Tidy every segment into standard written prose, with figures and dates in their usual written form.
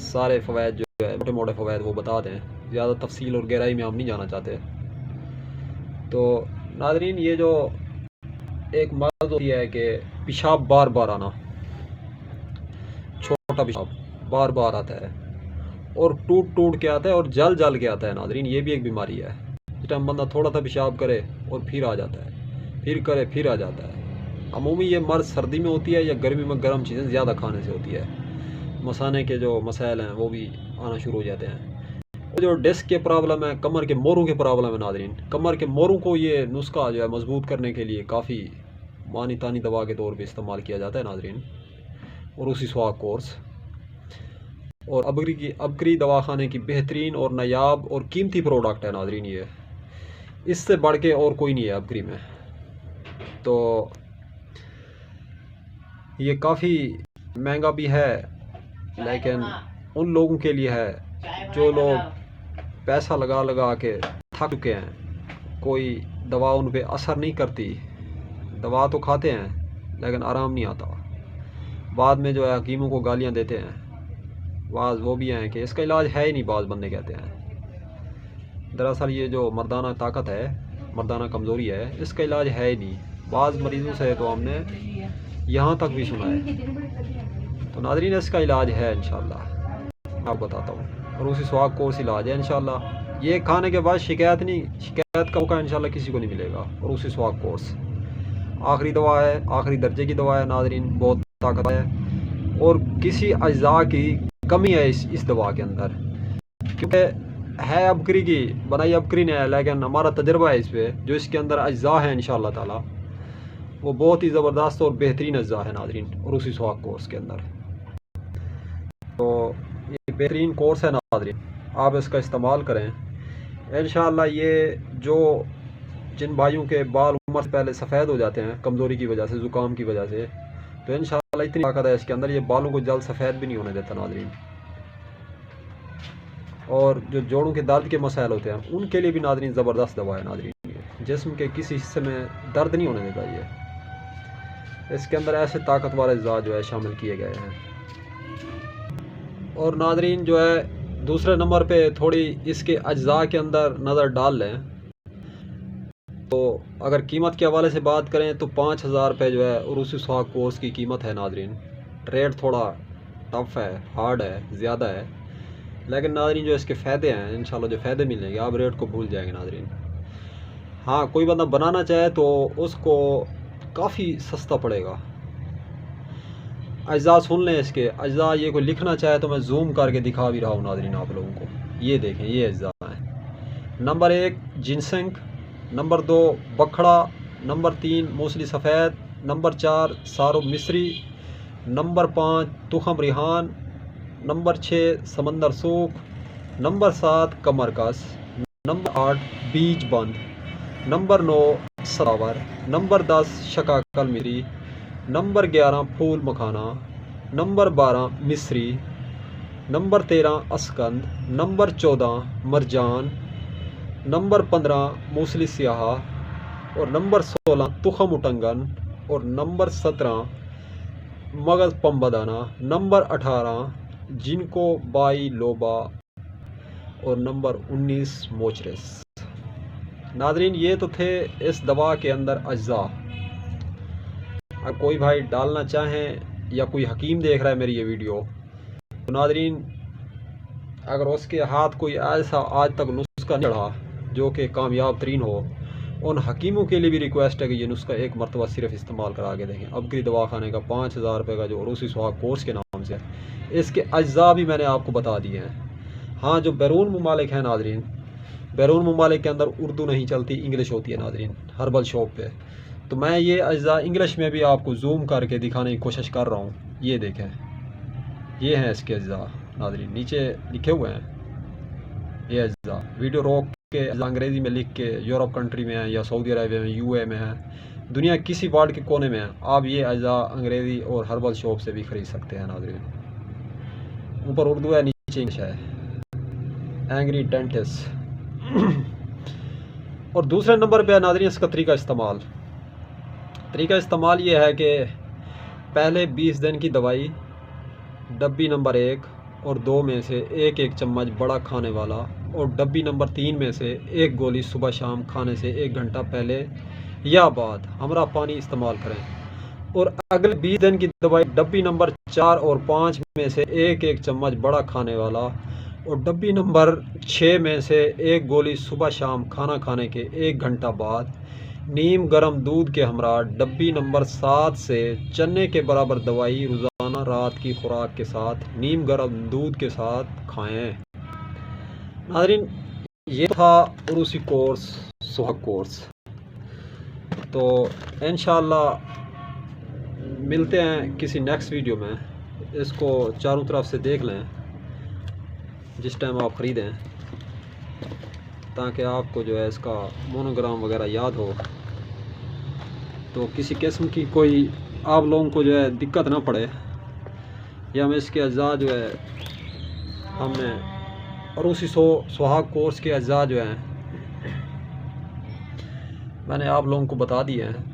سارے فوائد جو ہے موٹے موٹے فوائد وہ بتا دیں، زیادہ تفصیل اور گہرائی میں ہم نہیں جانا چاہتے۔ تو ناظرین یہ جو ایک مرض ہوتی ہے کہ پیشاب بار بار آنا، چھوٹا پیشاب بار بار آتا ہے اور ٹوٹ ٹوٹ کے آتا ہے اور جل جل کے آتا ہے ناظرین، یہ بھی ایک بیماری ہے۔ اس ٹائم بندہ تھوڑا سا پیشاب کرے اور پھر آ جاتا ہے، پھر کرے پھر آ جاتا ہے۔ عمومی یہ مرض سردی میں ہوتی ہے یا گرمی میں گرم چیزیں زیادہ کھانے سے ہوتی ہے، مثانے کے جو مسائل ہیں وہ بھی آنا شروع ہو جاتے ہیں۔ جو ڈسک کے پرابلم ہے، کمر کے موروں کے پرابلم ہے ناظرین، کمر کے موروں کو یہ نسخہ جو ہے مضبوط کرنے کے لیے کافی مانی تانی دوا کے طور پہ استعمال کیا جاتا ہے ناظرین، عروسی سوہاگ کورس۔ اور ابکری دواخانے کی بہترین اور نایاب اور قیمتی پروڈکٹ ہے ناظرین، یہ اس سے بڑھ کے اور کوئی نہیں ہے ابکری میں۔ تو یہ کافی مہنگا بھی ہے، لیکن ان لوگوں کے لیے ہے جو لوگ پیسہ لگا لگا کے تھک چکے ہیں، کوئی دوا ان پہ اثر نہیں کرتی، دوا تو کھاتے ہیں لیکن آرام نہیں آتا، بعد میں جو ہے حکیموں کو گالیاں دیتے ہیں، بعض وہ بھی ہیں کہ اس کا علاج ہے ہی نہیں، بعض بندے کہتے ہیں۔ دراصل یہ جو مردانہ طاقت ہے، مردانہ کمزوری ہے، اس کا علاج ہے ہی نہیں، بعض مریضوں سے تو ہم نے یہاں تک بھی سنا ہے۔ تو ناظرین اس کا علاج ہے انشاءاللہ، آپ بتاتا ہوں، عروسی سوہاگ کورس علاج ہے انشاءاللہ۔ یہ کھانے کے بعد شکایت کا موقع انشاءاللہ کسی کو نہیں ملے گا۔ عروسی سوہاگ کورس آخری دوا ہے، آخری درجے کی دوا ہے ناظرین، بہت طاقت ہے اور کسی اجزاء کی کمی ہے اس دوا کے اندر، کیونکہ ہے ابکری کی بنائی ابکری نے ہے، لیکن ہمارا تجربہ ہے اس پہ، جو اس کے اندر اجزاء ہیں انشاءاللہ تعالی وہ بہت ہی زبردست اور بہترین اجزاء ہیں ناظرین عروسی سوہاگ کورس کے اندر۔ تو یہ بہترین کورس ہے ناظرین، آپ اس کا استعمال کریں انشاءاللہ۔ یہ جو جن بھائیوں کے بال عمر سے پہلے سفید ہو جاتے ہیں کمزوری کی وجہ سے، زکام کی وجہ سے، تو انشاءاللہ اتنی طاقت ہے اس کے اندر، یہ بالوں کو جلد سفید بھی نہیں ہونے دیتا ناظرین۔ اور جو جوڑوں کے درد کے مسائل ہوتے ہیں ان کے لیے بھی ناظرین زبردست دوا ہے ناظرین، جسم کے کسی حصے میں درد نہیں ہونے دیتا یہ، اس کے اندر ایسے طاقتور اجزاء جو ہے شامل کیے گئے ہیں۔ اور ناظرین جو ہے دوسرے نمبر پہ تھوڑی اس کے اجزاء کے اندر نظر ڈال لیں، تو اگر قیمت کے حوالے سے بات کریں تو 5000 روپے جو ہے عروسی سوہاگ کورس کی قیمت ہے ناظرین۔ ریٹ تھوڑا ٹف ہے، ہارڈ ہے، زیادہ ہے، لیکن ناظرین جو اس کے فائدے ہیں انشاءاللہ، جو فائدے ملیں گے آپ ریٹ کو بھول جائیں گے ناظرین۔ ہاں کوئی بندہ بنانا چاہے تو اس کو کافی سستا پڑے گا۔ اجزاء سن لیں اس کے اجزاء، یہ کوئی لکھنا چاہے تو میں زوم کر کے دکھا بھی رہا ہوں ناظرین آپ لوگوں کو، یہ دیکھیں یہ اجزاء ہیں۔ نمبر 1 جنسنگ، نمبر 2 بکھڑا، نمبر 3 موسلی سفید، نمبر 4 سارو مصری، نمبر 5 تخم ریحان، نمبر 6 سمندر سوکھ، نمبر 7 کمر کس، نمبر 8 بیج بند، نمبر 9 سراور، نمبر 10 شکاکل مری، نمبر 11 پھول مکھانا، نمبر 12 مصری، نمبر 13 اسکند، نمبر 14 مرجان، نمبر 15 موسلی سیاہ، اور نمبر 16 تخم اٹنگن، اور نمبر 17 مغز پمبدانہ، نمبر 18 جنکو بائی لوبا، اور نمبر 19 موچرس۔ ناظرین یہ تو تھے اس دوا کے اندر اجزاء۔ اگر کوئی بھائی ڈالنا چاہیں یا کوئی حکیم دیکھ رہا ہے میری یہ ویڈیو، تو ناظرین اگر اس کے ہاتھ کوئی ایسا آج تک نسخہ نہیں چڑھا جو کہ کامیاب ترین ہو، ان حکیموں کے لیے بھی ریکویسٹ ہے کہ یہ نسخہ ایک مرتبہ صرف استعمال کرا کے دیکھیں۔ ابکری دواخانے کا 5000 روپے کا جو عروسی سوہاگ کورس کے نام سے، اس کے اجزاء بھی میں نے آپ کو بتا دیے ہیں۔ ہاں جو بیرون ممالک ہیں ناظرین، بیرون ممالک کے اندر اردو نہیں چلتی، انگلش ہوتی ہے ناظرین ہربل شاپ پہ، تو میں یہ اجزاء انگلش میں بھی آپ کو زوم کر کے دکھانے کی کوشش کر رہا ہوں۔ یہ دیکھیں یہ ہیں اس کے اجزاء ناظرین، نیچے لکھے ہوئے ہیں یہ اجزاء، ویڈیو روک کے اجزاء انگریزی میں لکھ کے یورپ کنٹری میں ہیں یا سعودی عربیہ میں، یو اے میں ہیں، دنیا کسی ورلڈ کے کونے میں ہیں، آپ یہ اجزاء انگریزی اور ہربل شاپ سے بھی خرید سکتے ہیں ناظرین۔ اوپر اردو ہے، نیچے انگلش ہے، اینگری ڈینٹسٹ۔ اور دوسرے نمبر پہ ہے ناظرین اس کا طریقہ استعمال۔ طریقہ استعمال یہ ہے کہ پہلے 20 دن کی دوائی ڈبی نمبر 1 اور 2 میں سے ایک ایک چمچ بڑا کھانے والا، اور ڈبی نمبر 3 میں سے ایک گولی صبح شام کھانے سے 1 گھنٹہ پہلے یا بعد ہمراہ پانی استعمال کریں۔ اور اگلے 20 دن کی دوائی ڈبی نمبر 4 اور 5 میں سے ایک ایک چمچ بڑا کھانے والا، اور ڈبی نمبر 6 میں سے ایک گولی صبح شام کھانا کھانے کے 1 گھنٹہ بعد نیم گرم دودھ کے ہمراہ ڈبی نمبر 7 سے چنے کے برابر دوائی روزانہ رات کی خوراک کے ساتھ نیم گرم دودھ کے ساتھ کھائیں۔ ناظرین، یہ تھا عروسی کورس، سہاگ کورس۔ تو انشاءاللہ ملتے ہیں کسی نیکسٹ ویڈیو میں۔ اس کو چاروں طرف سے دیکھ لیں جس ٹائم آپ خریدیں، تاکہ آپ کو جو ہے اس کا مونوگرام وغیرہ یاد ہو، تو کسی قسم کی کوئی آپ لوگوں کو جو ہے دقت نہ پڑے، یا میں اس کے اجزاء جو ہے ہم نے عروسی سہاگ کورس کے اجزاء جو ہیں میں نے آپ لوگوں کو بتا دیے ہیں۔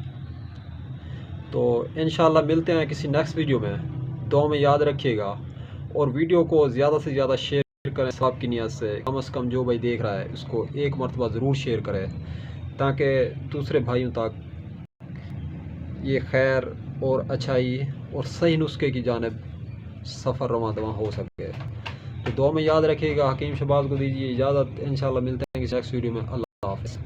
تو انشاءاللہ ملتے ہیں کسی نیکسٹ ویڈیو میں۔ دعا میں یاد رکھیے گا، اور ویڈیو کو زیادہ سے زیادہ شیئر کریں صاحب کی نیت سے، کم از کم جو بھائی دیکھ رہا ہے اس کو ایک مرتبہ ضرور شیئر کرے، تاکہ دوسرے بھائیوں تک یہ خیر اور اچھائی اور صحیح نسخے کی جانب سفر رواں دواں ہو سکے۔ تو دعا میں یاد رکھیے گا۔ حکیم شہباز کو دیجیے اجازت، انشاءاللہ ملتے ہیں کسی نیکسٹ ویڈیو میں۔ اللہ حافظ۔